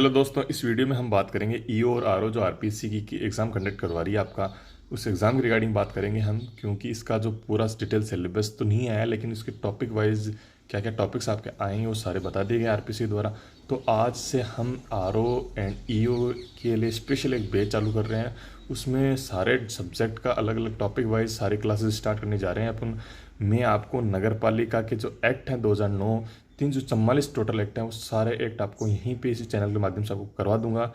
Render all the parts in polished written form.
Hello दोस्तों, इस video में हम बात करेंगे ईओ और आरओ जो आरपीएससी की एग्ज़ाम कंडक्ट करवा रही है आपका। उस एग्ज़ाम के रिगार्डिंग बात करेंगे हम, क्योंकि इसका जो पूरा डिटेल सिलेबस तो नहीं आया, लेकिन उसके टॉपिक वाइज क्या क्या टॉपिक्स आपके आएंगे वो सारे बता दिए गए आरपीएससी द्वारा। तो आज से हम आरओ एंड ईओ के लिए स्पेशल एक बैच चालू कर रहे हैं। उसमें सारे सब्जेक्ट का अलग अलग टॉपिक वाइज सारे क्लासेस स्टार्ट करने जा रहे हैं अपन। मैं आपको नगर पालिका के जो एक्ट हैं 2009, 344 टोटल एक्ट हैं, वो सारे एक्ट आपको यहीं पे इसी चैनल के माध्यम से आपको करवा दूंगा।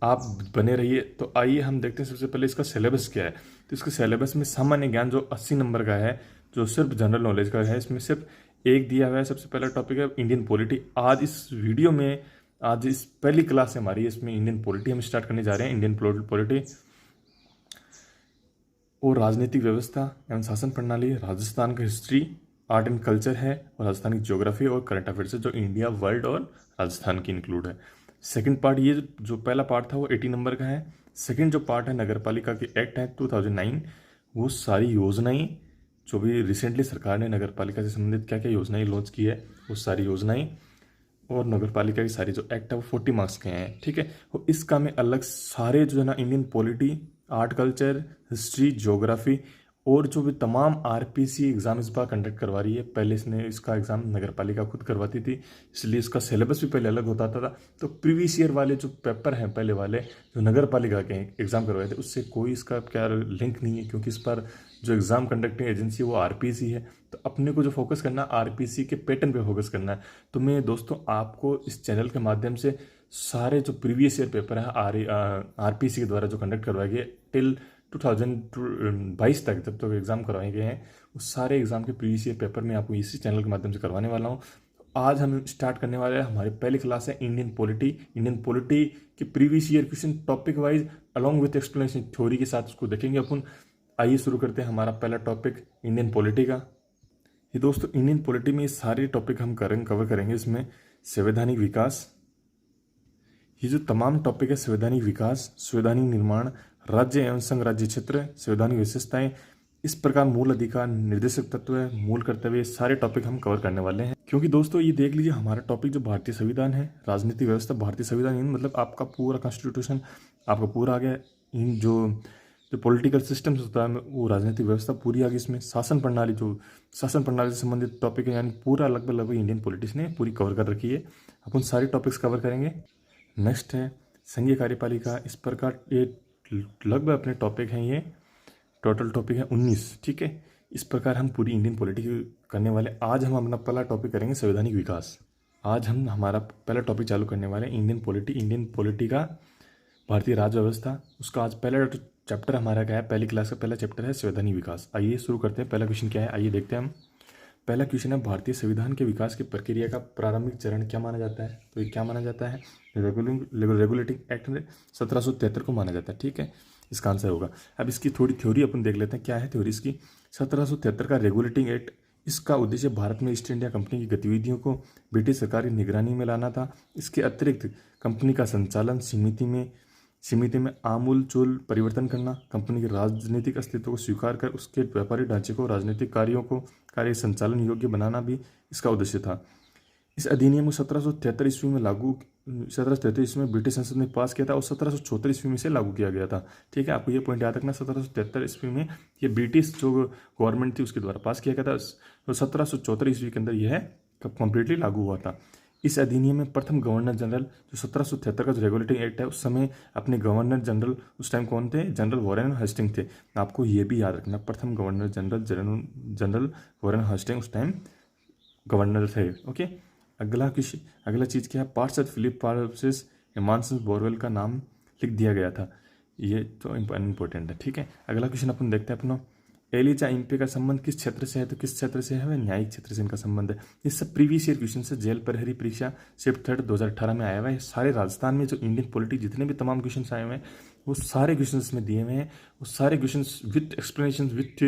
आप बने रहिए। तो आइए हम देखते हैं सबसे पहले इसका सिलेबस क्या है। तो इसके सिलेबस में सामान्य ज्ञान जो 80 नंबर का है, जो सिर्फ जनरल नॉलेज का है, इसमें सिर्फ एक दिया हुआ है। सबसे पहला टॉपिक है इंडियन पॉलिटी। आज इस वीडियो में, आज इस पहली क्लास है हमारी, इसमें इंडियन पॉलिटी हम स्टार्ट करने जा रहे हैं। इंडियन पॉलिटी और राजनीतिक व्यवस्था एवं शासन प्रणाली, राजस्थान का हिस्ट्री, आर्ट एंड कल्चर है, और राजस्थान की ज्योग्राफी और करंट अफेयर्स है, जो इंडिया, वर्ल्ड और राजस्थान की इंक्लूड है। सेकंड पार्ट, ये जो पहला पार्ट था वो 80 नंबर का है। सेकंड जो पार्ट है नगर पालिका के एक्ट है 2009, वो सारी योजनाएं जो भी रिसेंटली सरकार ने नगर पालिका से संबंधित क्या क्या योजनाएं लॉन्च की है, वो सारी योजनाएं और नगर पालिका की सारी जो एक्ट है वो 40 मार्क्स के हैं। ठीक है। और इसका में अलग सारे जो है ना, Indian polity, art culture, history, geography और जो भी तमाम आरपीसी एग्जाम इस बार कंडक्ट करवा रही है। पहले इसने इसका एग्जाम नगर पालिका खुद करवाती थी, इसलिए इसका सिलेबस भी पहले अलग होता था। तो प्रीवियस ईयर वाले जो पेपर हैं पहले वाले, जो नगर पालिका के एग्जाम करवाए थे, उससे कोई इसका क्या लिंक नहीं है, क्योंकि इस पर जो एग्जाम कंडक्टिंग एजेंसी है वो आरपीसी है। तो अपने को जो फोकस करना है आरपीसी के पैटर्न पे फोकस करना है। तो मैं दोस्तों आपको इस चैनल के माध्यम से सारे जो प्रीवियस ईयर पेपर है आरपीसी के द्वारा जो कंडक्ट करवाए गए टिल 2022 तक, जब तक एग्जाम करवाए गए हैं, उस सारे एग्जाम के प्रीवियस ईयर पेपर मैं आपको इसी चैनल के माध्यम से करवाने वाला हूँ। आज हम स्टार्ट करने वाले हैं, हमारी पहली क्लास है इंडियन पॉलिटी। इंडियन पॉलिटी के previous year question topic wise along with explanation theory के साथ उसको देखेंगे अपन। आइए शुरू करते हैं हमारा पहला टॉपिक इंडियन पॉलिटी का। ये दोस्तों इंडियन पॉलिटी में ये सारे टॉपिक हम कवर करेंगे। इसमें संवैधानिक विकास, ये जो तमाम टॉपिक है, संवैधानिक विकास, संवैधानिक निर्माण, राज्य एवं संघ राज्य क्षेत्र, संवैधानिक विशेषताएं, इस प्रकार मूल अधिकार, निर्देशक तत्व, मूल कर्तव्य, सारे टॉपिक हम कवर करने वाले हैं। क्योंकि दोस्तों ये देख लीजिए, हमारा टॉपिक जो भारतीय संविधान है, राजनीतिक व्यवस्था, भारतीय संविधान मतलब आपका पूरा कॉन्स्टिट्यूशन आपका पूरा आ गया। इन जो जो पॉलिटिकल सिस्टम्स होता है वो राजनीतिक व्यवस्था पूरी आ गई। इसमें शासन प्रणाली, जो शासन प्रणाली से संबंधित टॉपिक है, यानी पूरा लगभग इंडियन पॉलिटिक्स ने पूरी कवर कर रखी है। अपन सारे टॉपिक्स कवर करेंगे। नेक्स्ट है संघीय कार्यपालिका। इस प्रकार ये लगभग अपने टॉपिक हैं, ये टोटल टॉपिक है 19। ठीक है। इस प्रकार हम पूरी इंडियन पॉलिटी करने वाले। आज हम अपना पहला टॉपिक करेंगे संवैधानिक विकास। आज हम हमारा पहला टॉपिक चालू करने वाले हैं इंडियन पॉलिटी। इंडियन पॉलिटी का भारतीय राज्य व्यवस्था, उसका आज पहला चैप्टर हमारा क्या है, पहली क्लास का पहला चैप्टर है संवैधानिक विकास। आइए शुरू करते हैं। पहला क्वेश्चन क्या है, आइए देखते हैं हम। पहला क्वेश्चन है, भारतीय संविधान के विकास की प्रक्रिया का प्रारंभिक चरण क्या माना जाता है। तो ये क्या माना जाता है, रेगुलेटिंग एक्ट 1773 को माना जाता है। ठीक है, इसका आंसर होगा। अब इसकी थोड़ी थ्योरी अपन देख लेते हैं, क्या है थ्योरी इसकी। 1773 का रेगुलेटिंग एक्ट, इसका उद्देश्य भारत में ईस्ट इंडिया कंपनी की गतिविधियों को ब्रिटिश सरकार की निगरानी में लाना था। इसके अतिरिक्त कंपनी का संचालन समिति में आमूलचूल परिवर्तन करना, कंपनी के राजनीतिक अस्तित्व को स्वीकार कर उसके व्यापारिक ढांचे को राजनीतिक कार्य संचालन योग्य बनाना भी इसका उद्देश्य था। इस अधिनियम को 1773 ईस्वी में 1733 ईस्वी में ब्रिटिश संसद ने पास किया था और 1774 ईस्वी में से लागू किया गया था। ठीक है, आपको ये पॉइंट याद रखना। 1773 ईस्वी में ये ब्रिटिश जो गवर्नमेंट थी उसके द्वारा पास किया गया था, तो 1774 ईस्वी के अंदर यह कंप्लीटली लागू हुआ था। इस अधिनियम में प्रथम गवर्नर जनरल, जो 1773 का जो रेगुलेटिंग एक्ट है, उस समय अपने गवर्नर जनरल उस टाइम कौन थे, जनरल वॉरेन हेस्टिंग थे। आपको ये भी याद रखना, प्रथम गवर्नर जनरल वॉरेन हेस्टिंग उस टाइम गवर्नर थे। ओके। अगला चीज़ क्या है, पार्षद फिलिप पार्सिस एमानसन बोरवेल का नाम लिख दिया गया था। ये तो इंपॉर्टेंट है। ठीक है, अगला क्वेश्चन अपन देखते हैं अपना। एलिजा इम्पे का संबंध किस क्षेत्र से है, तो किस क्षेत्र से है, वह न्यायिक क्षेत्र से इनका संबंध है। ये सब प्रीवियस ईयर क्वेश्चन से जेल प्रहरी परीक्षा शिफ्ट 3 2018 में आया हुआ है। सारे राजस्थान में जो इंडियन पॉलिटी जितने भी तमाम क्वेश्चन आए हुए हैं, वो सारे क्वेश्चन इसमें दिए हुए हैं। वो सारे क्वेश्चन विथ एक्सप्लेनेशन, विथ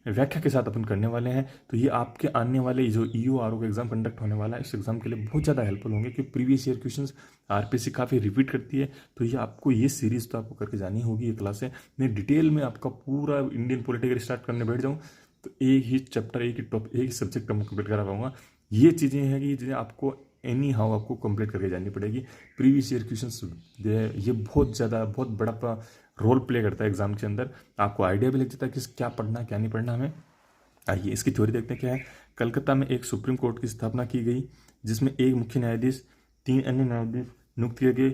व्याख्या के साथ अपन करने वाले हैं। तो ये आपके आने वाले जो ईओ आरओ का एग्जाम कंडक्ट होने वाला है, इस एग्जाम के लिए बहुत ज़्यादा हेल्पफुल होंगे, क्योंकि प्रीवियस ईयर क्वेश्चंस आरपीसी काफ़ी रिपीट करती है। तो ये आपको ये सीरीज तो आपको करके जानी होगी, ये क्लासें मैं डिटेल में आपका पूरा इंडियन पॉलिटिकल स्टार्ट करने बैठ जाऊँ तो एक ही चैप्टर, एक ही टॉपिक, एक ही सब्जेक्ट मैं कंप्लीट करा पाऊंगा। ये चीज़ें हैं कि चीज़ें आपको एनी हाउ आपको कंप्लीट करके जानी पड़ेगी। प्रीवियस ईयर क्वेश्चन ये बहुत बड़ा रोल प्ले करता है एग्जाम के अंदर। आपको आइडिया भी लग जाता है कि क्या पढ़ना क्या नहीं पढ़ना हमें। आइए इसकी थ्योरी देखते हैं क्या है। कलकत्ता में एक सुप्रीम कोर्ट की स्थापना की गई, जिसमें एक मुख्य न्यायाधीश, 3 अन्य न्यायाधीश नियुक्त किए गए,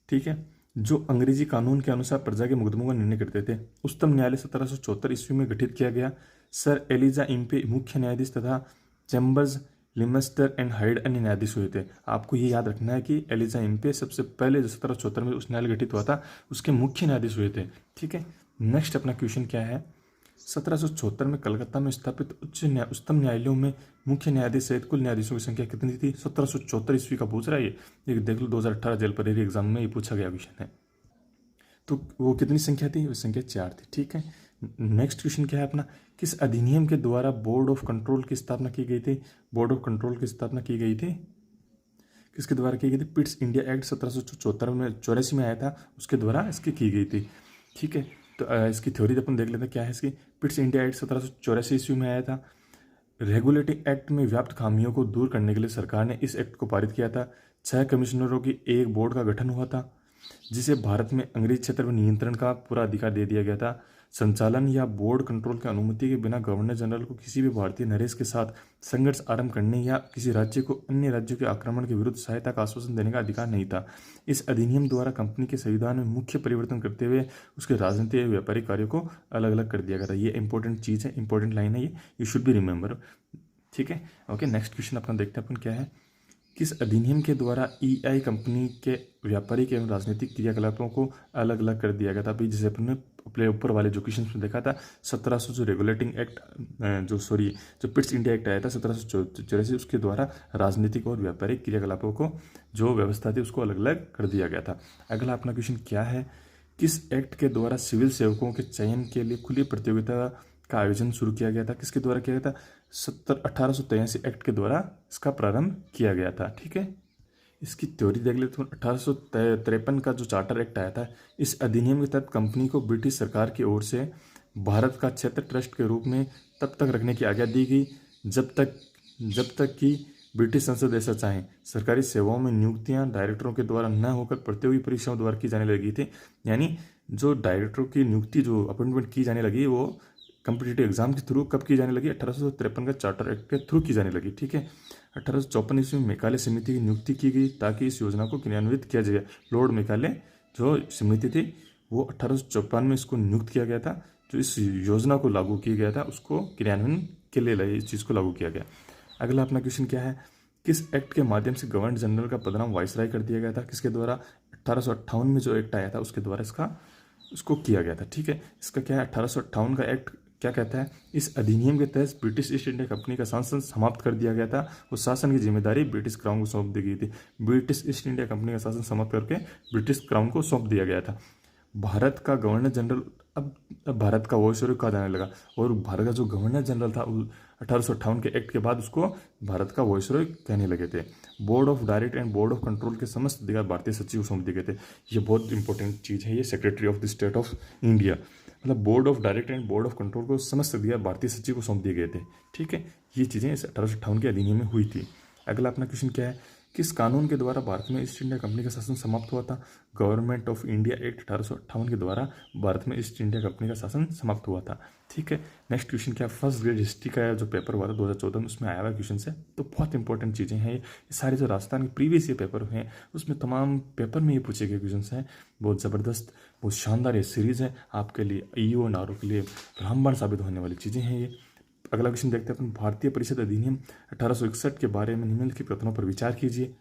ठीक है, जो अंग्रेजी कानून के अनुसार प्रजा के मुकदमों का निर्णय करते थे। उच्चतम न्यायालय 1774 ईस्वी में गठित किया गया। सर एलिजा इम्पे मुख्य न्यायाधीश तथा चैम्बर्स, लिमेस्टर एंड हाइड अन्य न्यायाधीश हुए थे। आपको ये याद रखना है कि एलिजा इम्पे सबसे पहले जो 1774 में उस न्यायालय गठित हुआ था उसके मुख्य न्यायाधीश हुए थे, ठीक है। नेक्स्ट अपना क्वेश्चन क्या है। 1774 में कलकत्ता में स्थापित उच्चतम न्यायालयों में मुख्य न्यायाधीश सहित कुल न्यायाधीशों की संख्या कितनी थी। 1774 ईस्वी का पूछ रहा है ये देख लो, 2018 जेल परेरी एग्जाम में ये पूछा गया क्वेश्चन है। तो वो कितनी संख्या थी, वो संख्या 4 थी, ठीक है। नेक्स्ट क्वेश्चन क्या है अपना, किस अधिनियम के द्वारा बोर्ड ऑफ कंट्रोल की स्थापना की गई थी। बोर्ड ऑफ कंट्रोल की स्थापना की गई थी, किसके द्वारा की गई थी। पिट्स इंडिया एक्ट 1774 में 84 में आया था, उसके द्वारा इसकी की गई थी, ठीक है। तो इसकी थ्योरी अपन देख लेते हैं क्या है इसकी। पिट्स इंडिया एक्ट 1784 ईस्वी में आया था। रेगुलेटिंग एक्ट में व्याप्त खामियों को दूर करने के लिए सरकार ने इस एक्ट को पारित किया था। 6 कमिश्नरों की एक बोर्ड का गठन हुआ था, जिसे भारत में अंग्रेज क्षेत्र में नियंत्रण का पूरा अधिकार दे दिया गया था। संचालन या बोर्ड कंट्रोल की अनुमति के बिना गवर्नर जनरल को किसी भी भारतीय नरेश के साथ संघर्ष आरंभ करने या किसी राज्य को अन्य राज्यों के आक्रमण के विरुद्ध सहायता का आश्वासन देने का अधिकार नहीं था। इस अधिनियम द्वारा कंपनी के संविधान में मुख्य परिवर्तन करते हुए उसके राजनीतिक या व्यापारिक कार्यों को अलग अलग कर दिया गया था। ये इंपॉर्टेंट चीज़ है, इंपॉर्टेंट लाइन है ये, यू शुड बी रिमेंबर, ठीक है। ओके, नेक्स्ट क्वेश्चन अपना देखते हैं अपन क्या है। किस अधिनियम के द्वारा ईआई कंपनी के व्यापारिक एवं राजनीतिक क्रियाकलापों को अलग अलग कर दिया गया था। अभी जैसे अपने अपने ऊपर वाले जो क्वेश्चन में देखा था 1700 जो रेगुलेटिंग एक्ट जो पिट्स इंडिया एक्ट आया था 1784, उसके द्वारा राजनीतिक और व्यापारिक क्रियाकलापों को जो व्यवस्था थी उसको अलग अलग कर दिया गया था। अगला अपना क्वेश्चन क्या है, किस एक्ट के द्वारा सिविल सेवकों के चयन के लिए खुली प्रतियोगिता का आयोजन शुरू किया गया था। किसके द्वारा किया गया था, 1883 एक्ट के द्वारा इसका प्रारंभ किया गया था, ठीक है। इसकी थ्योरी देख लेते हैं। 1853 का जो चार्टर एक्ट आया था, इस अधिनियम के तहत कंपनी को ब्रिटिश सरकार की ओर से भारत का क्षेत्र ट्रस्ट के रूप में तब तक रखने की आज्ञा दी गई जब तक कि ब्रिटिश संसद ऐसा चाहे। सरकारी सेवाओं में नियुक्तियां डायरेक्टरों के द्वारा न होकर प्रतियोगी परीक्षाओं द्वारा की जाने लगी थी। यानी जो डायरेक्टरों की नियुक्ति जो अपॉइंटमेंट की जाने लगी वो कॉम्पिटिटिव एग्जाम के थ्रू कब की जाने लगी, 1853 का चार्टर एक्ट के थ्रू की जाने लगी, ठीक है। 1854 ईस्वी में मेकाले समिति की नियुक्ति की गई ताकि इस योजना को क्रियान्वित किया जाए। लॉर्ड मेकाले जो समिति थी वो 1854 में इसको नियुक्त किया गया था, जो इस योजना को लागू किया गया था उसको क्रियान्वयन के लिए इस चीज़ को लागू किया गया। अगला अपना क्वेश्चन क्या है, किस एक्ट के माध्यम से गवर्नर जनरल का पदनाम वायसराय कर दिया गया था। किसके द्वारा, 1858 में जो एक्ट आया था उसके द्वारा उसको किया गया था, ठीक है। इसका क्या है, 1858 का एक्ट क्या कहता है, इस अधिनियम के तहत ब्रिटिश ईस्ट इंडिया कंपनी का शासन समाप्त कर दिया गया था। उस शासन की जिम्मेदारी ब्रिटिश क्राउन को सौंप दी गई थी। ब्रिटिश ईस्ट इंडिया कंपनी का शासन समाप्त करके ब्रिटिश क्राउन को सौंप दिया गया था। भारत का गवर्नर जनरल अब भारत का वॉइसरॉय कहा जाने लगा, और भारत का जो गवर्नर जनरल था 1858 के एक्ट के बाद उसको भारत का वॉइसरॉय कहने लगे थे। Board of direct and board of control के समस्त अधिकार भारतीय सचिव को सौंप दिए गए थे। ये बहुत इंपॉर्टेंट चीज़ है, ये secretary of the state of India, मतलब board of direct and board of control को समस्त अधिकार भारतीय सचिव को सौंप दिए गए थे, ठीक है। ये चीज़ें इस 1858 के अधिनियम में हुई थी। अगला अपना क्वेश्चन क्या है, किस कानून के द्वारा भारत में ईस्ट इंडिया कंपनी का शासन समाप्त हुआ था। गवर्नमेंट ऑफ इंडिया एक्ट 1858 के द्वारा भारत में ईस्ट इंडिया कंपनी का शासन समाप्त हुआ था, ठीक है। नेक्स्ट क्वेश्चन क्या, फर्स्ट ग्रेड हिस्ट्री का जो पेपर हुआ था 2014 में, उसमें आया हुआ क्वेश्चन है, तो बहुत इंपॉर्टेंट चीज़ें हैं ये सारे जो राजस्थान के प्रीवियस ईयर पेपर हुए हैं उसमें तमाम पेपर में ये पूछे गए क्वेश्चन हैं। बहुत ज़बरदस्त, बहुत शानदार ये सीरीज़ है, आपके लिए ईओ और आरओ के लिए रामबाण साबित होने वाली चीज़ें हैं ये। अगला क्वेश्चन देखते हैं अपन, भारतीय परिषद अधिनियम 1861 के बारे में निम्नलिखित कथनों पर विचार कीजिए।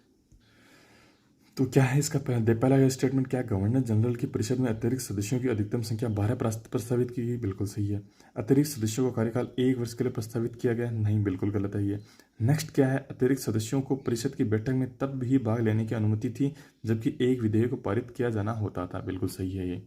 तो क्या है इसका पहला स्टेटमेंट क्या है, गवर्नर जनरल की परिषद में अतिरिक्त सदस्यों की अधिकतम संख्या 12 प्रस्तावित की गई, बिल्कुल सही है। अतिरिक्त सदस्यों का कार्यकाल 1 वर्ष के लिए प्रस्तावित किया गया, नहीं, बिल्कुल गलत है ये। नेक्स्ट क्या है, अतिरिक्त सदस्यों को परिषद की बैठक में तब भी भाग लेने की अनुमति थी जबकि एक विधेयक को पारित किया जाना होता था, बिल्कुल सही है ये।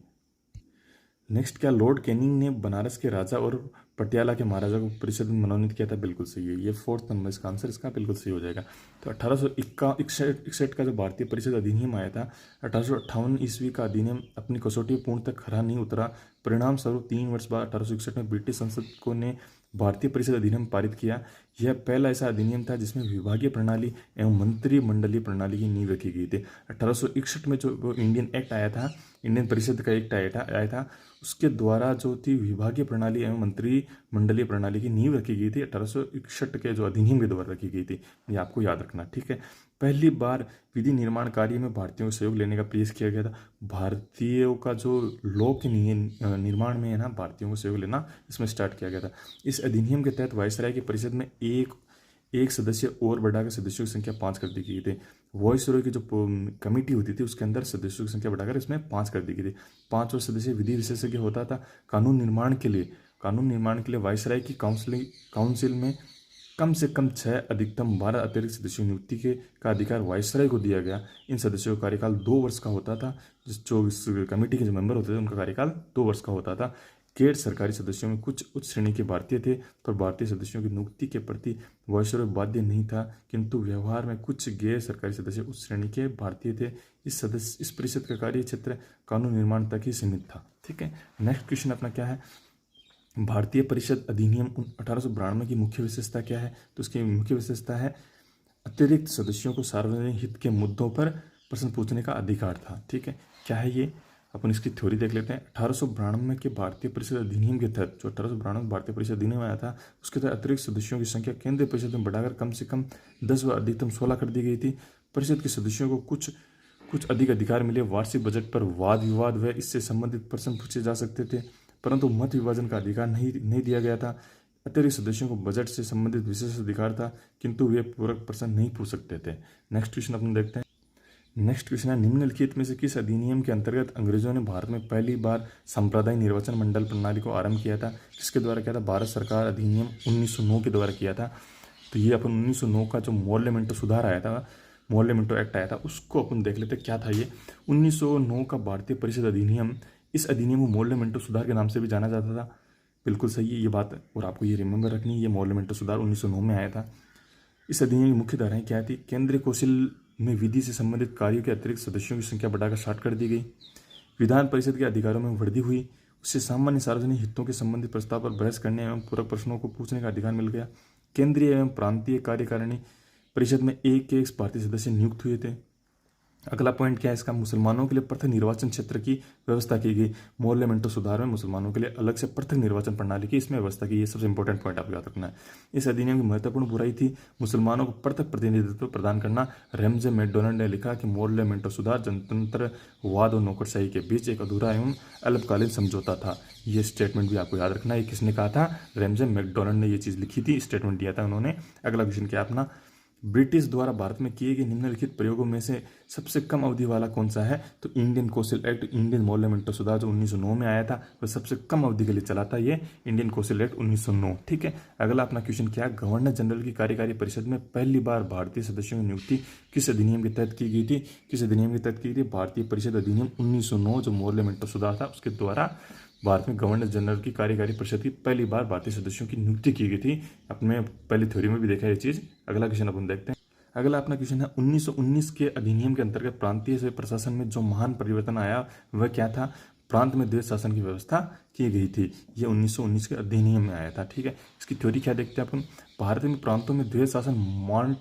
नेक्स्ट क्या, लॉर्ड कैनिंग ने बनारस के राजा और पटियाला के महाराजा को परिषद में मनोनीत किया था, बिल्कुल सही है ये। 4th नंबर इसका आंसर इसका बिल्कुल सही हो जाएगा। तो 1861 का जो भारतीय परिषद अधिनियम आया था, 1858 ईस्वी का अधिनियम अपनी कसौटी पूर्ण तक खरा नहीं उतरा। परिणाम स्वरूप 3 वर्ष बाद 1861 में ब्रिटिश संसद को ने भारतीय परिषद अधिनियम पारित किया। यह पहला ऐसा अधिनियम था जिसमें विभागीय प्रणाली एवं मंत्रिमंडलीय प्रणाली की नींव रखी गई थी। 1861 में जो वो इंडियन एक्ट आया था, इंडियन परिषद का एक्ट आया था, उसके द्वारा जो थी विभागीय प्रणाली एवं मंत्रिमंडलीय प्रणाली की नींव रखी गई थी। 1861 के जो अधिनियम के द्वारा रखी गई थी, ये आपको याद रखना, ठीक है। पहली बार विधि निर्माण कार्य में भारतीयों का सहयोग लेने का प्रयास किया गया था। भारतीयों का जो लॉ के निर्माण में है ना, भारतीयों को सहयोग लेना इसमें स्टार्ट किया गया था। इस अधिनियम के तहत वायसराय की परिषद में एक सदस्य और बढ़ाकर सदस्यों की संख्या 5 कर दी गई थी। वायसराय की जो कमेटी होती थी उसके अंदर सदस्यों की संख्या बढ़ाकर इसमें 5 कर दी गई थी। 5 और सदस्य विधि विशेषज्ञ होता था। कानून निर्माण के लिए वायसराय की काउंसिल में कम से कम 6 अधिकतम 12 अतिरिक्त सदस्यों की नियुक्ति का अधिकार वायसराय को दिया गया। इन सदस्यों का कार्यकाल 2 वर्ष का होता था। जो इस कमेटी के जो मेंबर होते थे उनका कार्यकाल 2 वर्ष का होता था। गैर सरकारी सदस्यों में कुछ उच्च श्रेणी के भारतीय थे, पर भारतीय सदस्यों की नियुक्ति के प्रति वायसराय बाध्य नहीं था, किंतु व्यवहार में कुछ गैर सरकारी सदस्य उच्च श्रेणी के भारतीय थे। इस परिषद का कार्य क्षेत्र कानून निर्माण तक ही सीमित था, ठीक है। नेक्स्ट क्वेश्चन अपना क्या है, भारतीय परिषद अधिनियम 1892 की मुख्य विशेषता क्या है? तो उसकी मुख्य विशेषता है अतिरिक्त सदस्यों को सार्वजनिक हित के मुद्दों पर प्रश्न पूछने का अधिकार था, ठीक है। क्या है ये, अपन इसकी थ्योरी देख लेते हैं। 1892 के भारतीय परिषद अधिनियम के तहत, जो 1892 में भारतीय परिषद अधिनियम आया था, उसके तहत अतिरिक्त सदस्यों की संख्या केंद्रीय परिषद में बढ़ाकर कम से कम 10 व अधिकतम 16 कर दी गई थी। परिषद के सदस्यों को कुछ अधिक अधिकार मिले। वार्षिक बजट पर वाद विवाद व इससे संबंधित प्रश्न पूछे जा सकते थे, परंतु मत विभाजन का अधिकार नहीं दिया गया था। अतिरिक्त सदस्यों को बजट से संबंधित विशेष अधिकार था, किंतु वे पूरक प्रश्न नहीं पूछ सकते थे। नेक्स्ट क्वेश्चन अपन देखते हैं। नेक्स्ट क्वेश्चन है, निम्नलिखित में से किस अधिनियम के अंतर्गत अंग्रेजों ने भारत में पहली बार सांप्रदायिक निर्वाचन मंडल प्रणाली को आरंभ किया था? किसके द्वारा किया था? भारत सरकार अधिनियम 1909 के द्वारा किया था। तो ये अपन 1909 का जो मोर्लेमेंटो सुधार आया था, मोर्लेमेंटो एक्ट आया था, उसको अपन देख लेते क्या था ये। 1909 का भारतीय परिषद अधिनियम, इस अधिनियम को मोर्लेमेंटो सुधार के नाम से भी जाना जाता था। बिल्कुल सही है ये बात, और आपको ये रिमेंबर रखनी है, ये मोर्लेमेंटो सुधार 1909 में आया था। इस अधिनियम की मुख्य धाराएं क्या थी? केंद्रीय कौंसिल में विधि से संबंधित कार्यों के अतिरिक्त सदस्यों की संख्या बढ़ाकर 60 कर दी गई। विधान परिषद के अधिकारों में वृद्धि हुई। उससे सामान्य सार्वजनिक हितों के संबंधित प्रस्ताव पर बहस करने एवं पूरक प्रश्नों को पूछने का अधिकार मिल गया। केंद्रीय एवं प्रांतीय कार्यकारिणी परिषद में एक भारतीय सदस्य नियुक्त हुए थे। अगला पॉइंट क्या है इसका, मुसलमानों के लिए पृथक निर्वाचन क्षेत्र की व्यवस्था की गई। मोर्लेमेंटो सुधार में मुसलमानों के लिए अलग से पृथक निर्वाचन प्रणाली की इसमें व्यवस्था की। ये सबसे इंपॉर्टेंट पॉइंट आपको याद रखना है। इस अधिनियम की महत्वपूर्ण बुराई थी मुसलमानों को पृथक प्रतिनिधित्व प्रदान करना। रैमजे मैकडोनाल्ड ने लिखा कि मोर्लेमेंटो सुधार जनतंत्रवाद और नौकरशाही के बीच एक अधूरा एवं अल्पकालीन समझौता था। ये स्टेटमेंट भी आपको याद रखना है। किसने कहा था? रैमजे मैकडोनाल्ड ने ये चीज़ लिखी थी, स्टेटमेंट दिया था उन्होंने। अगला क्वेश्चन क्या अपना, ब्रिटिश द्वारा भारत में किए गए निम्नलिखित प्रयोगों में से सबसे कम अवधि वाला कौन सा है? तो इंडियन कौशल एक्ट, इंडियन मोर्लेमेंटो सुधार जो 1909 में आया था, वह सबसे कम अवधि के लिए चला था, ये इंडियन कौशल एक्ट 1909, ठीक है। अगला अपना क्वेश्चन क्या है, गवर्नर जनरल की कार्यकारी परिषद में पहली बार भारतीय सदस्यों की नियुक्ति किस अधिनियम के तहत की गई थी? किस अधिनियम के तहत की गई थी? भारतीय परिषद अधिनियम 1909 जो मोर्लेमेंटो सुधार था उसके द्वारा भारत में गवर्नर जनरल की कार्यकारी परिषद की पहली बार भारतीय सदस्यों की नियुक्ति की गई थी। अपने पहली थ्योरी में भी देखा ये चीज़। अगला क्वेश्चन अपन देखते हैं। अगला अपना क्वेश्चन है, 1919 के अधिनियम के अंतर्गत प्रांतीय से प्रशासन में जो महान परिवर्तन आया वह क्या था? प्रांत में द्वैत शासन की व्यवस्था की गई थी। ये 1919 के अधिनियम में आया था, ठीक है। इसकी थ्योरी क्या देखते हैं अपन, भारत में प्रांतों में द्वैत शासन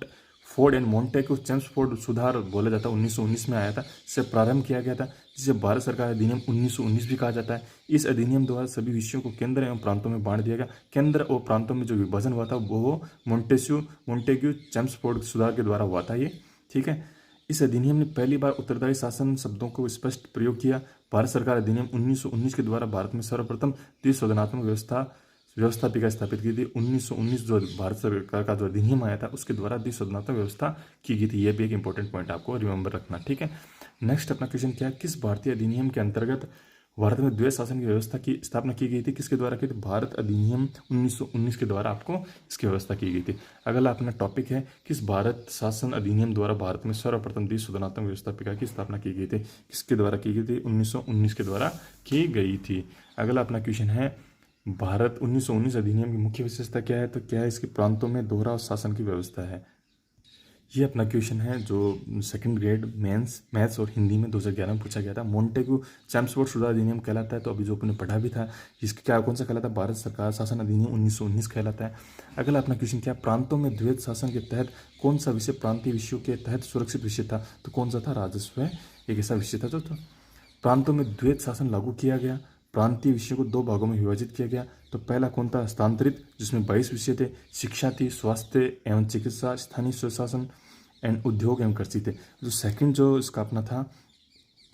फोर्ड एंड मॉन्टेक्यू चेम्सफोर्ड सुधार बोला जाता है, 1919 में आया था, इससे प्रारंभ किया गया था, जिसे भारत सरकार अधिनियम 1919 भी कहा जाता है। इस अधिनियम द्वारा सभी विषयों को केंद्र एवं प्रांतों में बांट दिया गया। केंद्र और प्रांतों में जो विभाजन हुआ था वो मॉन्टेक्यू चेम्सफोर्ड सुधार के द्वारा हुआ था ये, ठीक है। इस अधिनियम ने पहली बार उत्तरदायी शासन शब्दों को स्पष्ट प्रयोग किया। भारत सरकार अधिनियम 1919 के द्वारा भारत में सर्वप्रथम द्विसदनात्मक व्यवस्थापिका स्थापित की थी। 1919 जो भारत सरकार का जो अधिनियम आया था उसके द्वारा द्विसदनात्मक व्यवस्था की गई थी। यह भी एक इंपॉर्टेंट पॉइंट आपको रिमेंबर रखना, ठीक है। नेक्स्ट अपना क्वेश्चन क्या है, किस भारतीय अधिनियम के अंतर्गत भारत में द्वैत शासन की व्यवस्था की स्थापना की गई थी? किसके द्वारा की थी? भारत अधिनियम 1919 के द्वारा आपको इसकी व्यवस्था की गई थी। अगला अपना टॉपिक है, किस भारत शासन अधिनियम द्वारा भारत में सर्वप्रथम द्विसदनात्मक व्यवस्थापिका की स्थापना की गई थी? किसके द्वारा की गई थी? 1919 के द्वारा की गई थी। अगला अपना क्वेश्चन है, भारत 1919 अधिनियम की मुख्य विशेषता क्या है? तो क्या है इसके प्रांतों में दोहरा शासन की व्यवस्था है। ये अपना क्वेश्चन है जो सेकंड ग्रेड मेंस मैथ्स और हिंदी में 2011 में पूछा गया था। मोंटेग्यू चैम्सफोर्ड सुधार अधिनियम कहलाता है, तो अभी जो अपने पढ़ा भी था, इसका क्या कौन सा कहलाता है, भारत सरकार शासन अधिनियम 1919 कहलाता है। अगला अपना क्वेश्चन क्या है, प्रांतों में द्वैत शासन के तहत कौन सा विषय प्रांतीय विषयों के तहत सुरक्षित विषय था, तो कौन सा था, राजस्व एक ऐसा विषय था जो था। प्रांतों में द्वैत शासन लागू किया गया, प्रांतीय विषयों को 2 भागों में विभाजित किया गया। तो पहला कौन था, हस्तांतरित, जिसमें 22 विषय थे, शिक्षा थी, स्वास्थ्य एवं चिकित्सा, स्थानीय स्वशासन एंड उद्योग एवं कृषि थे। जो सेकंड जो इसका अपना था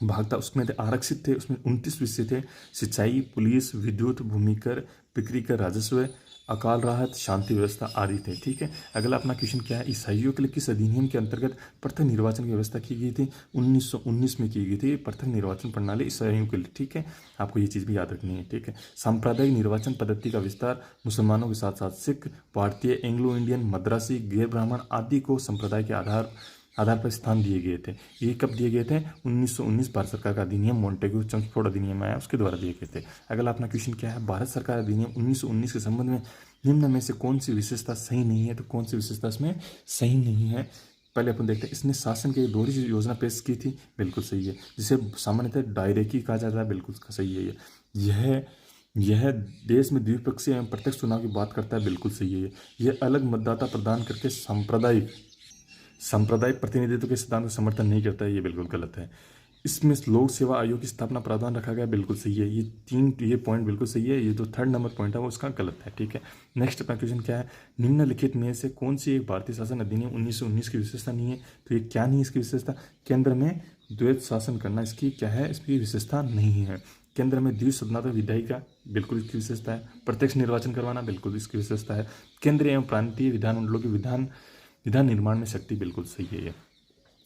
भाग था, उसमें थे आरक्षित थे, उसमें 29 विषय थे, सिंचाई, पुलिस, विद्युत, भूमिकर, बिक्री कर, राजस्व, अकाल राहत, शांति व्यवस्था आदि थे। ठीक है, अगला अपना क्वेश्चन क्या है, ईसाइयों के लिए किस अधिनियम के अंतर्गत पृथक निर्वाचन की व्यवस्था की गई थी, 1919 में की गई थी पृथक निर्वाचन प्रणाली ईसाइयों के लिए। ठीक है, आपको ये चीज़ भी याद रखनी है। ठीक है, सांप्रदायिक निर्वाचन पद्धति का विस्तार, मुसलमानों के साथ साथ सिख, भारतीय, एंग्लो इंडियन, मद्रासी, गैर ब्राह्मण आदि को संप्रदाय के आधार पर स्थान दिए गए थे। ये कब दिए गए थे, 1919 भारत सरकार का अधिनियम मोंटेग्यू चैम्सफोर्ड अधिनियम आया उसके द्वारा दिए गए थे। अगला अपना क्वेश्चन क्या है, भारत सरकार अधिनियम 1919 के संबंध में निम्न में से कौन सी विशेषता सही नहीं है, तो कौन सी विशेषता इसमें सही नहीं है। पहले अपन देखते हैं, इसने शासन की दोहरी योजना पेश की थी, बिल्कुल सही है, जिसे सामान्यतः डायरेकी कहा जाता है, बिल्कुल सही है। यह देश में द्विपक्षीय एवं प्रत्यक्ष चुनाव की बात करता है, बिल्कुल सही है। यह अलग मतदाता प्रदान करके सांप्रदायिक प्रतिनिधित्व के सिद्धांत का समर्थन नहीं करता है, ये बिल्कुल गलत है। इसमें लोक सेवा आयोग की स्थापना प्रावधान रखा गया, बिल्कुल सही है। ये पॉइंट बिल्कुल सही है। ये जो 3rd नंबर पॉइंट है वो उसका गलत है। ठीक है, नेक्स्ट अपना क्वेश्चन क्या है, निम्नलिखित में से कौन सी एक भारतीय शासन अधिनियम 1919 की विशेषता नहीं है, तो ये क्या नहीं है इसकी विशेषता, केंद्र में द्वैत शासन करना इसकी क्या है, इसकी विशेषता नहीं है। केंद्र में द्विसदनात्मक विधायिका, बिल्कुल इसकी विशेषता है। प्रत्यक्ष निर्वाचन करवाना, बिल्कुल इसकी विशेषता है। केंद्रीय एवं प्रांतीय विधानमंडलों की विधान निर्माण में शक्ति, बिल्कुल सही है ये।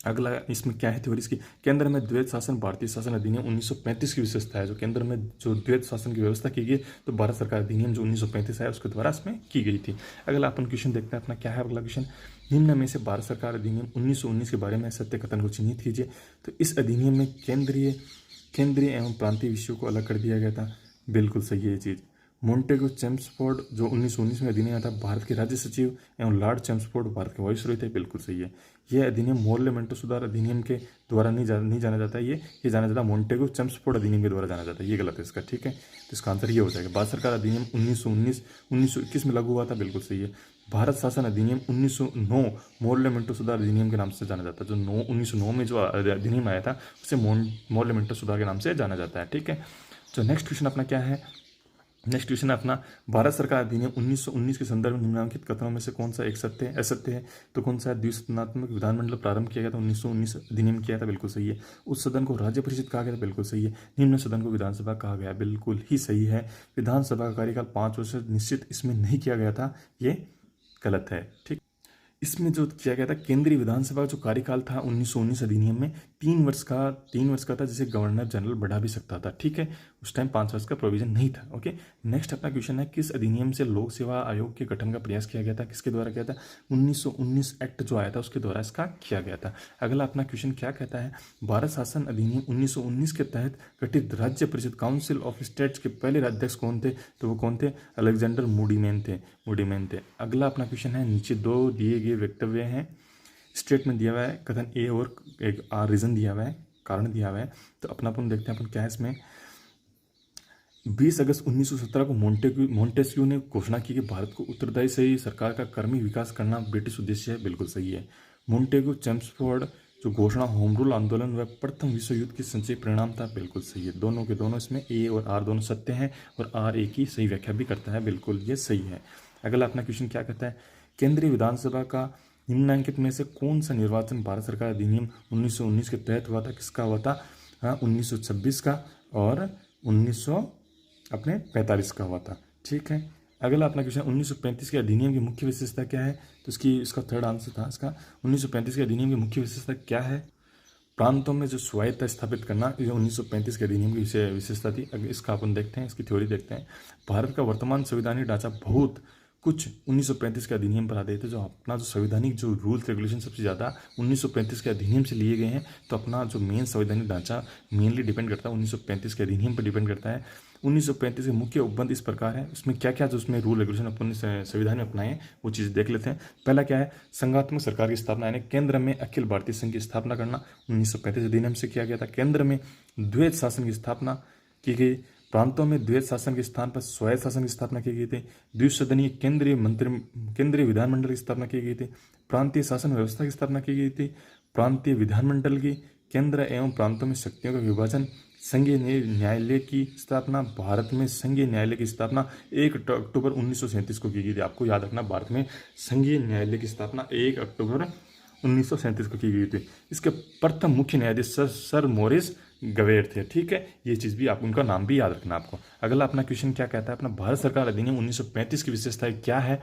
अगला इसमें क्या है थ्योरी इसकी, केंद्र में द्वैत शासन भारतीय शासन अधिनियम 1935 की विशेषता है। जो केंद्र में जो द्वैत शासन की व्यवस्था की गई, तो भारत सरकार अधिनियम जो 1935 है उसके द्वारा इसमें की गई थी। अगला अपन क्वेश्चन देखते हैं अपना क्या है अगला क्वेश्चन, निम्न में से भारत सरकार अधिनियम 1919 के बारे में सत्य कथन को चिन्हित कीजिए। तो इस अधिनियम में केंद्रीय एवं प्रांतीय विषयों को अलग कर दिया गया था, बिल्कुल सही है ये चीज़। मोंटेग्यू चैम्सफोर्ड जो 1919 में अधिनियम था, भारत के राज्य सचिव एवं लॉर्ड चैम्सफोर्ड भारत के वाइसरॉय थे, बिल्कुल सही है। यह अधिनियम मोर्ले मेंटो सुधार अधिनियम के द्वारा नहीं जाना जाता है, ये जाना जाता है मोंटेग्यू चैम्सफोर्ड अधिनियम के द्वारा जाना जाता है, ये गलत है इसका। ठीक है, तो इसका आंसर ये हो जाएगा। भारत सरकार अधिनियम 1921 में लागू हुआ था, बिल्कुल सही है। भारत शासन अधिनियम 1909 मोर्ले मेंटो सुधार अधिनियम के नाम से जाना जाता है। जो 1909 में जो अधिनियम आया था उसे मोर्ले मेंटो सुधार के नाम से जाना जाता है। ठीक है, तो नेक्स्ट क्वेश्चन अपना क्या है, नेक्स्ट क्वेश्चन अपना, भारत सरकार अधिनियम 1919 के संदर्भ में निम्नलिखित कथनों में से कौन सा एक सत्य है, असत्य है, तो कौन सा है, द्विसदनात्मक विधानमंडल प्रारंभ किया गया था, 1919 अधिनियम किया था, बिल्कुल सही है। उस सदन को राज्य परिषद कहा गया था, बिल्कुल सही है। निम्न सदन को विधानसभा कहा गया, बिल्कुल ही सही है। विधानसभा का कार्यकाल 5 वर्ष निश्चित इसमें नहीं किया गया था, ये गलत है। ठीक, इसमें जो किया गया था केंद्रीय विधानसभा का जो कार्यकाल था 1919 अधिनियम में 3 वर्ष का था, जिसे गवर्नर जनरल बढ़ा भी सकता था। ठीक है, उस टाइम 5 वर्ष का प्रोविजन नहीं था। ओके, नेक्स्ट अपना क्वेश्चन है, किस अधिनियम से लोक सेवा आयोग के गठन का प्रयास किया गया था, किसके द्वारा किया था, 1919 एक्ट जो आया था उसके द्वारा इसका किया गया था। अगला अपना क्वेश्चन क्या कहता है, भारत शासन अधिनियम 1919 के तहत गठित राज्य परिषद काउंसिल ऑफ स्टेट्स के पहले अध्यक्ष कौन थे, तो वो कौन थे, अलेक्जेंडर मूडीमैन थे। अगला अपना क्वेश्चन है, नीचे 2 दिए गए वक्तव्य हैं, स्टेटमेंट दिया हुआ है, कथन ए और एक रीजन दिया हुआ है, कारण दिया हुआ है। तो अपनापन देखते हैं अपन क्या है इसमें, 20 अगस्त 1917 को मोंटेस्क्यू ने घोषणा की कि भारत को उत्तरदायी सही सरकार का कर्मी विकास करना ब्रिटिश उद्देश्य है, बिल्कुल सही है। मोंटेग्यू चैम्सफोर्ड जो घोषणा होम रूल आंदोलन व प्रथम विश्व युद्ध के संचय परिणाम था, बिल्कुल सही है। दोनों के दोनों इसमें ए और आर दोनों सत्य हैं, और आर ए की सही व्याख्या भी करता है, बिल्कुल ये सही है। अगला अपना क्वेश्चन क्या कहता है, केंद्रीय विधानसभा का निम्नलिखित में से कौन सा निर्वाचन भारत सरकार अधिनियम 1919 के तहत हुआ था, किसका हुआ था, 1926 का और 1945 का हुआ था। ठीक है, अगला अपना क्वेश्चन, 1935 के अधिनियम की मुख्य विशेषता क्या है, तो इसका 3rd आंसर था इसका, 1935 के अधिनियम की मुख्य विशेषता क्या है, प्रांतों में जो स्वायत्तता स्थापित करना, ये 1935 के अधिनियम की विशेषता थी। अगर इसका अपन देखते हैं, इसकी थ्योरी देखते हैं। भारत का वर्तमान संवैधानिक ढांचा बहुत कुछ 1935 के अधिनियम पर आधारित है, जो अपना जो संवैधानिक जो रूल्स रेगुलेशन सबसे ज़्यादा 1935 के अधिनियम से लिए गए हैं। तो अपना जो मेन संवैधानिक ढांचा मेनली डिपेंड करता है 1935 के अधिनियम पर डिपेंड करता है। 1935 के मुख्य उपबंध इस प्रकार है, उसमें क्या क्या जो उसमें रूल रेगुलेशन अपने संविधान में अपनाए हैं वो चीज़ देख लेते हैं। पहला क्या है, संघात्मक सरकार की स्थापना, यानी केंद्र में अखिल भारतीय संघ की स्थापना करना 1935 अधिनियम से किया गया था। केंद्र में द्वैध शासन की स्थापना की गई, प्रांतों में द्वैध शासन के स्थान पर स्वायत्त शासन की स्थापना की गई थी। द्विसदनीय केंद्रीय विधानमंडल की स्थापना की गई थी। प्रांतीय शासन व्यवस्था की स्थापना की गई थी। प्रांतीय विधानमंडल की, केंद्र एवं प्रांतों में शक्तियों का विभाजन, संघीय न्यायालय की स्थापना, भारत में संघीय न्यायालय की स्थापना 1 अक्टूबर 1937 को की गई थी। आपको याद रखना, भारत में संघीय न्यायालय की स्थापना 1 अक्टूबर 1937 को की गई थी। इसके प्रथम मुख्य न्यायाधीश सर मोरिस गवेर थे। ठीक है, ये चीज़ भी आप उनका नाम भी याद रखना आपको। अगला अपना क्वेश्चन क्या कहता है, अपना भारत सरकार अधिनियम 1935 की विशेषताएं क्या है,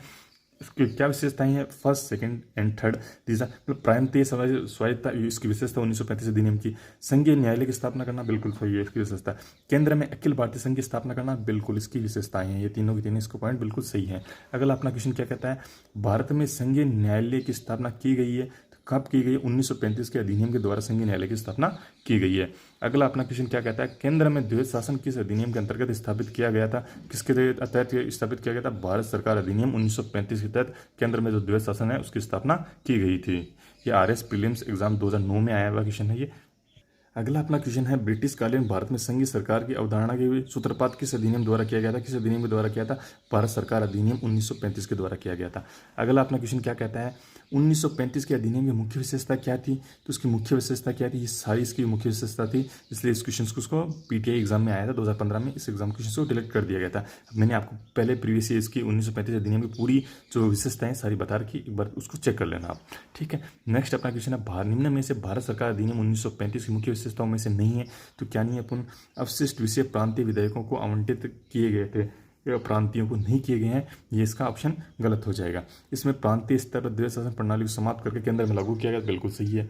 इसकी क्या विशेषताएं हैं, फर्स्ट सेकंड एंड थर्ड तीसरा, मतलब प्रांतीय स्वायत्तता इसकी विशेषता 1935 अधिनियम की। संघीय न्यायालय की स्थापना करना बिल्कुल सही है, इसकी विशेषता। केंद्र में अखिल भारतीय संघ की स्थापना करना बिल्कुल इसकी विशेषताएं हैं। ये तीनों की तीनों इसको पॉइंट बिल्कुल सही है। अगला अपना क्वेश्चन क्या कहता है, भारत में संघीय न्यायालय की स्थापना की गई है, कब की गई, 1935 के अधिनियम के द्वारा संघीय न्यायालय की स्थापना की गई है। अगला अपना क्वेश्चन क्या कहता है, केंद्र में द्वैध शासन किस अधिनियम के अंतर्गत स्थापित किया गया था, किसके तहत स्थापित किया गया था, भारत सरकार अधिनियम 1935 के तहत केंद्र में जो द्वैध शासन है उसकी स्थापना की गई थी। ये आरएस प्रीलिम्स एग्जाम 2009 में आया हुआ क्वेश्चन है ये। अगला अपना क्वेश्चन है, ब्रिटिश कालीन भारत में संघीय सरकार की अवधारणा के सूत्रपात किस अधिनियम द्वारा किया गया था, किस अधिनियम के द्वारा किया था, भारत सरकार अधिनियम 1935 के द्वारा किया गया था। अगला अपना क्वेश्चन क्या कहता है, 1935 के अधिनियम की मुख्य विशेषता क्या थी, तो उसकी मुख्य विशेषता क्या थी, ये सारी इसकी मुख्य विशेषता थी, इसलिए इस क्वेश्चन को उसको पीटीआई एग्जाम में आया था 2015 में, इस एग्जाम क्वेश्चन को डिलीट कर दिया गया था। मैंने आपको पहले प्रीवियस ईयर इसकी 1935 अधिनियम की पूरी जो विशेषताएं सारी बता रखी, एक बार उसको चेक कर लेना आप। ठीक है, नेक्स्ट अपना क्वेश्चन है, निम्न में से भारत सरकार अधिनियम 1935 की मुख्य विशेषताओं में से नहीं है, तो क्या नहीं है, अपन अवशिष्ट विषय प्रांतीय विधेयकों को आवंटित किए गए थे या प्रांतियों को नहीं किए गए हैं, ये इसका ऑप्शन गलत हो जाएगा। इसमें प्रांतीय स्तर पर द्वैध शासन प्रणाली को समाप्त करके केंद्र में लागू किया गया, बिल्कुल सही है।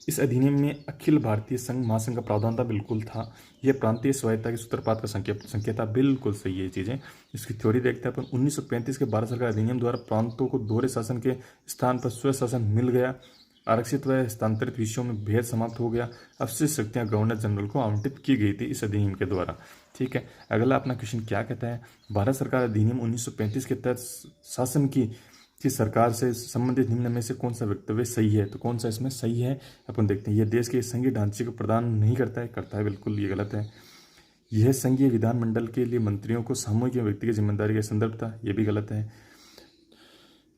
इस अधिनियम में अखिल भारतीय संघ महासंघ का प्रावधान था, बिल्कुल था। यह प्रांतीय स्वायत्तता के सूत्रपात का संकेत था, बिल्कुल सही है ये चीज़ें। इसकी थ्योरी देखते हैं अपन, 1935 के भारत सरकार अधिनियम द्वारा प्रांतों को दोहरे शासन के स्थान पर स्वयं शासन मिल गया, आरक्षित व हस्तांतरित विषयों में भेद समाप्त हो गया, अवशिष्ट शक्तियां गवर्नर जनरल को आवंटित की गई थी इस अधिनियम के द्वारा। ठीक है, अगला अपना क्वेश्चन क्या कहता है, भारत सरकार अधिनियम 1935 के तहत शासन की सरकार से संबंधित निम्न में से कौन सा वक्तव्य सही है, तो कौन सा इसमें सही है अपन देखते हैं। यह देश के संघीय ढांचे को प्रदान नहीं करता है, करता है, बिल्कुल ये गलत है। यह संघीय विधानमंडल के लिए मंत्रियों को सामूहिक या व्यक्तिगत जिम्मेदारी का संदर्भ था, यह भी गलत है।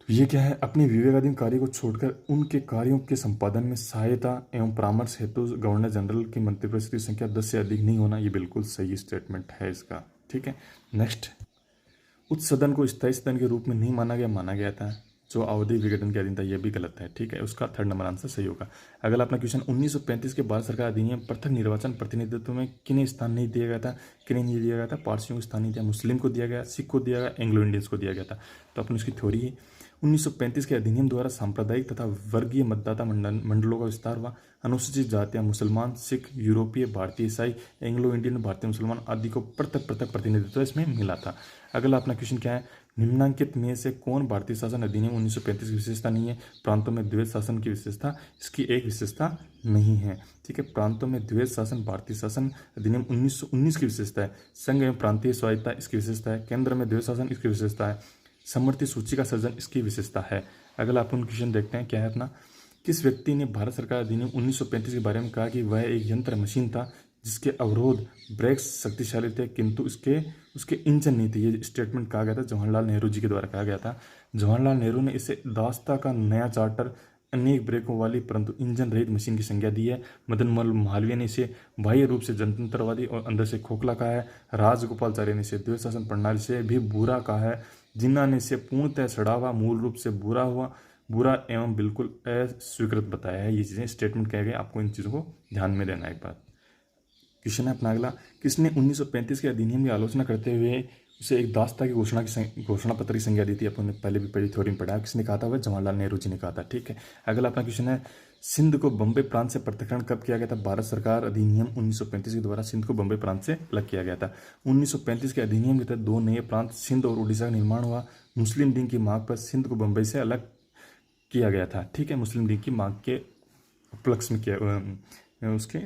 ये क्या है, अपने विवेकाधीन कार्य को छोड़कर उनके कार्यों के संपादन में सहायता एवं परामर्श हेतु गवर्नर जनरल की मंत्रिपरिषद की संख्या 10 से अधिक नहीं होना, ये बिल्कुल सही स्टेटमेंट है इसका। ठीक है, नेक्स्ट, उच्च सदन को स्थायी सदन के रूप में नहीं माना गया था, जो अवधि विघटन के अधीन था, यह भी गलत है। ठीक है, उसका थर्ड नंबर आंसर सही होगा। अगला अपना क्वेश्चन, 1935 के भारत सरकार अधिनियम पृथक निर्वाचन प्रतिनिधित्व में किन्हें स्थान नहीं दिया गया था, किन्हें नहीं दिया गया था, पारसियों को स्थान नहीं दिया, मुस्लिम को दिया गया, सिख को दिया गया, एंग्लो इंडियंस को दिया गया था। तो अपन उसकी थ्योरी है, 1935 के अधिनियम द्वारा सांप्रदायिक तथा वर्गीय मतदाता मंडलों का विस्तार हुआ, अनुसूचित जातियां मुसलमान, सिख, यूरोपीय, भारतीय ईसाई, एंग्लो इंडियन, भारतीय मुसलमान आदि को पृथक पृथक प्रतिनिधित्व इसमें मिला था। अगला अपना क्वेश्चन क्या है, निम्नांकित में से कौन भारतीय शासन अधिनियम 1935 की विशेषता नहीं है, प्रांतों में द्वैध शासन की विशेषता इसकी एक विशेषता नहीं है। ठीक है, प्रांतों में द्वैध शासन भारतीय शासन अधिनियम 1919 की विशेषता है, संघ एवं प्रांतीय स्वायत्तता इसकी विशेषता है, केंद्र में द्वैध शासन इसकी विशेषता है, समवर्ती सूची का सर्जन इसकी विशेषता है। अगला अपन क्वेश्चन देखते हैं क्या है अपना, किस व्यक्ति ने भारत सरकार अधिनियम 1935 के बारे में कहा कि वह एक यंत्र मशीन था जिसके अवरोध ब्रेक्स शक्तिशाली थे किंतु उसके इंजन नहीं थे, ये स्टेटमेंट कहा गया था, जवाहरलाल नेहरू जी के द्वारा कहा गया था। जवाहरलाल नेहरू ने इसे दास्ता का नया चार्टर, अनेक ब्रेकों वाली परंतु इंजन रहित मशीन की संज्ञा दी है। मदन मोहन मालवीय ने इसे बाह्य रूप से जनतंत्रवादी और अंदर से खोखला कहा है। राजगोपालाचार्य ने इसे द्वैध शासन प्रणाली से भी बुरा कहा है। जिन्ना ने इसे पूर्णतः सड़ावा, मूल रूप से बुरा एवं बिल्कुल अस्वीकृत बताया है। ये चीज़ें स्टेटमेंट कहे गए, आपको इन चीज़ों को ध्यान में देना है एक बात। क्वेश्चन है अपना अगला, किसने 1935 के अधिनियम की आलोचना करते हुए उसे एक दास्ता की घोषणा पत्र की संज्ञा दी थी, अपन ने पहले भी पढ़ी थ्योरी में पढ़ा, किसने कहा था, वह जवाहरलाल नेहरू जी ने कहा था। ठीक है, अगला अपना क्वेश्चन है, सिंध को बम्बई प्रांत से पृथक्करण कब किया गया था? भारत सरकार अधिनियम 1935 के द्वारा सिंध को बम्बई प्रांत से अलग किया गया था। 1935 के अधिनियम के तहत दो नए प्रांत सिंध और उड़ीसा का निर्माण हुआ। मुस्लिम लीग की मांग पर सिंध को बम्बई से अलग किया गया था। ठीक है, मुस्लिम लीग की मांग के उपलक्ष्य में किया, उसके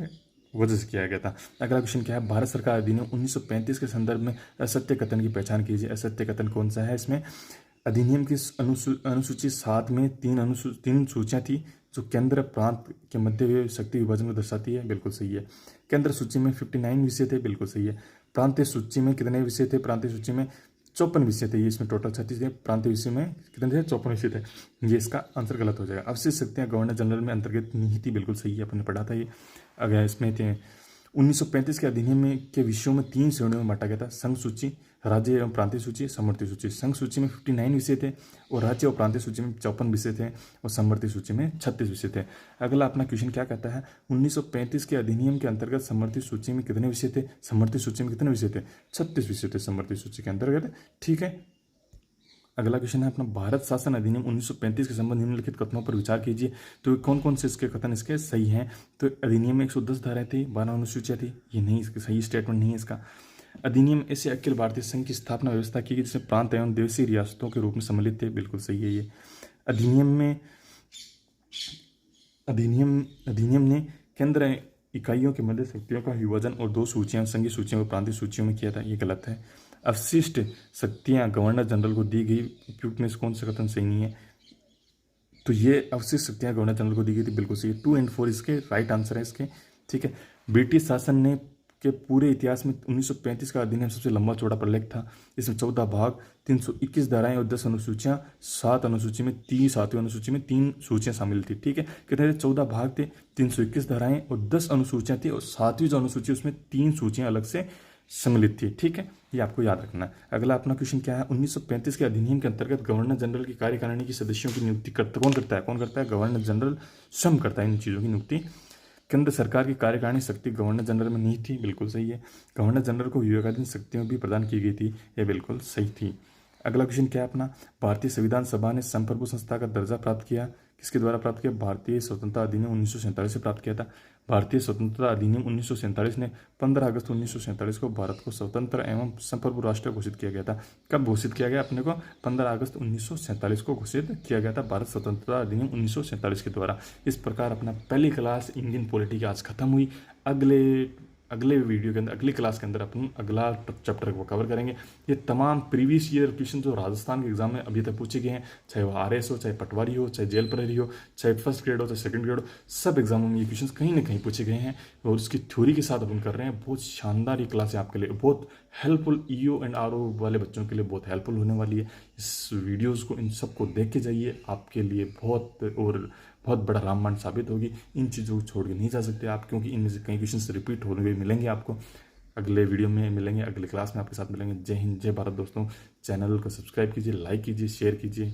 वजह से किया गया था। अगला क्वेश्चन क्या है? भारत सरकार अधिनियम 1935 के संदर्भ में असत्य कथन की पहचान कीजिए। असत्य कथन कौन सा है? इसमें अधिनियम की अनुसूची 7 में तीन सूचियां थी जो केंद्र प्रांत के मध्य शक्ति विभाजन को दर्शाती है। बिल्कुल सही है। केंद्र सूची में 59 विषय थे। बिल्कुल सही है। प्रांतीय सूची में कितने विषय थे? प्रांतीय सूची में 54 विषय थे। ये इसमें टोटल 36 थे। प्रांतीय विषय में कितने थे? 54 विषय थे। ये इसका आंसर गलत हो जाएगा। अवशिष्ट शक्तियां गवर्नर जनरल में अंतर्गत नहीं थी। बिल्कुल सही है, अपने पढ़ा था ये। अगर इसमें थे 1935 के अधिनियम में के विषयों में 3 श्रेणियों में बांटा गया था: संघ सूची, राज्य एवं प्रांतीय सूची, समवर्ती सूची। संघ सूची में 59 विषय थे और राज्य और प्रांतीय सूची में 54 विषय थे और समवर्ती सूची में 36 विषय थे। अगला अपना क्वेश्चन क्या कहता है? 1935 के अधिनियम के अंतर्गत समवर्ती सूची में कितने विषय थे? समवर्ती सूची में कितने विषय थे? 36 विषय थे समवर्ती सूची के अंतर्गत। ठीक है। अगला क्वेश्चन है अपना, भारत शासन अधिनियम 1935 के संबंध निम्नलिखित कथनों पर विचार कीजिए। तो कौन कौन से इसके कथन इसके सही हैं? तो अधिनियम में 110 धाराएं थी, 12 अनुसूचियां थी। ये नहीं, इसका सही स्टेटमेंट नहीं है इसका। अधिनियम ऐसे अखिल भारतीय संघ की स्थापना व्यवस्था की गई जिसमें प्रांत एवं देशीय रियासतों के रूप में सम्मिलित थे। बिल्कुल सही है ये। अधिनियम ने केंद्र इकाइयों के मध्य शक्तियों का विभाजन और 2 सूचियां, संघीय सूचियों और प्रांतीय सूचियों में किया था। ये गलत है। अवशिष्ट शक्तियां गवर्नर जनरल को दी गई, उपयुक्त में से कौन सा कथन सही नहीं है? तो ये अवशिष्ट शक्तियां गवर्नर जनरल को दी गई थी। बिल्कुल सही। 2 और 4 इसके राइट आंसर है इसके। ठीक है। ब्रिटिश शासन ने के पूरे इतिहास में 1935 का अधिनियम सबसे लंबा चौड़ा प्रलेख था। इसमें 14 भाग, 321 धाराएं और 10 अनुसूचियां, 7 अनुसूची में 7वीं अनुसूची में 3 सूचियां शामिल थी। ठीक है। कितने थे? 14 भाग थे, 321 धाराएं और 10 अनुसूचियां थी और 7वीं जो अनुसूची उसमें 3 सूचियां अलग से सम्मिलित थी। ठीक है, ये आपको याद रखना है। अगला अपना क्वेश्चन क्या है? 1935 के अधिनियम के अंतर्गत गवर्नर जनरल की कार्यकारिणी के सदस्यों की नियुक्ति कौन करता है? गवर्नर जनरल स्वयं करता है इन चीज़ों की नियुक्ति। केंद्र सरकार की कार्यकारिणी शक्ति गवर्नर जनरल में नहीं थी। बिल्कुल सही है। गवर्नर जनरल को विवेकाधीन शक्तियां भी प्रदान की गई थी। यह बिल्कुल सही थी। अगला क्वेश्चन क्या है अपना? भारतीय संविधान सभा ने संप्रभु संस्था का दर्जा प्राप्त किया। किसके द्वारा प्राप्त किया? भारतीय स्वतंत्रता अधिनियम 1947 से प्राप्त किया था। भारतीय स्वतंत्रता अधिनियम 1947 ने 15 अगस्त 1947 को भारत को स्वतंत्र एवं संप्रभु राष्ट्र घोषित किया गया था। कब घोषित किया गया? अपने को 15 अगस्त 1947 को घोषित किया गया था भारत स्वतंत्रता अधिनियम 1947 के द्वारा। इस प्रकार अपना पहली क्लास इंडियन पॉलिटी की आज खत्म हुई। अगले वीडियो के अंदर, अगली क्लास के अंदर अपन अगला चैप्टर को कवर करेंगे। ये तमाम प्रीवियस ईयर क्वेश्चन जो राजस्थान के एग्जाम में अभी तक पूछे गए हैं, चाहे वो RS हो, चाहे पटवारी हो, चाहे जेल प्रहरी हो, चाहे फर्स्ट ग्रेड हो, चाहे सेकंड ग्रेड हो, सब एग्जामों में ये क्वेश्चन कहीं ना कहीं पूछे गए हैं और उसकी थ्योरी के साथ अपन कर रहे हैं। बहुत शानदार ये क्लास है आपके लिए, बहुत हेल्पफुल, EO एंड RO वाले बच्चों के लिए बहुत हेल्पफुल होने वाली है। इस वीडियोज़ को, इन सबको देख के जाइए, आपके लिए बहुत बड़ा रामबाण साबित होगी। इन चीज़ों को छोड़ के नहीं जा सकते आप, क्योंकि इनमें से कई क्वेश्चन रिपीट होने हुए मिलेंगे आपको। अगले वीडियो में मिलेंगे, अगले क्लास में आपके साथ मिलेंगे। जय हिंद, जय भारत दोस्तों। चैनल को सब्सक्राइब कीजिए, लाइक कीजिए, शेयर कीजिए।